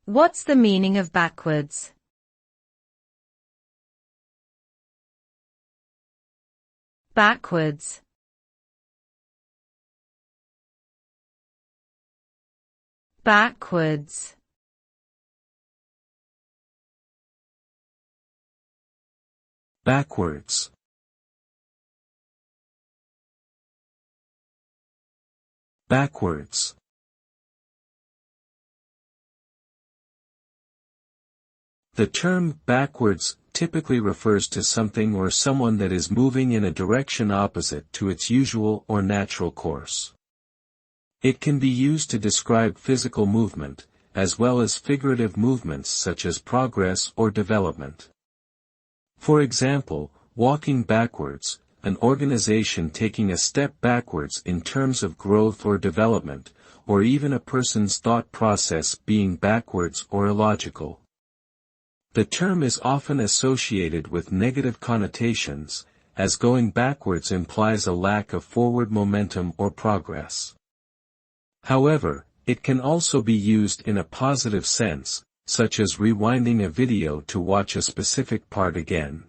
What's the meaning of backwards? Backwards. Backwards. Backwards. Backwards. The term backwards typically refers to something or someone that is moving in a direction opposite to its usual or natural course. It can be used to describe physical movement, as well as figurative movements such as progress or development. For example, walking backwards, an organization taking a step backwards in terms of growth or development, or even a person's thought process being backwards or illogical. The term is often associated with negative connotations, as going backwards implies a lack of forward momentum or progress. However, it can also be used in a positive sense, such as rewinding a video to watch a specific part again.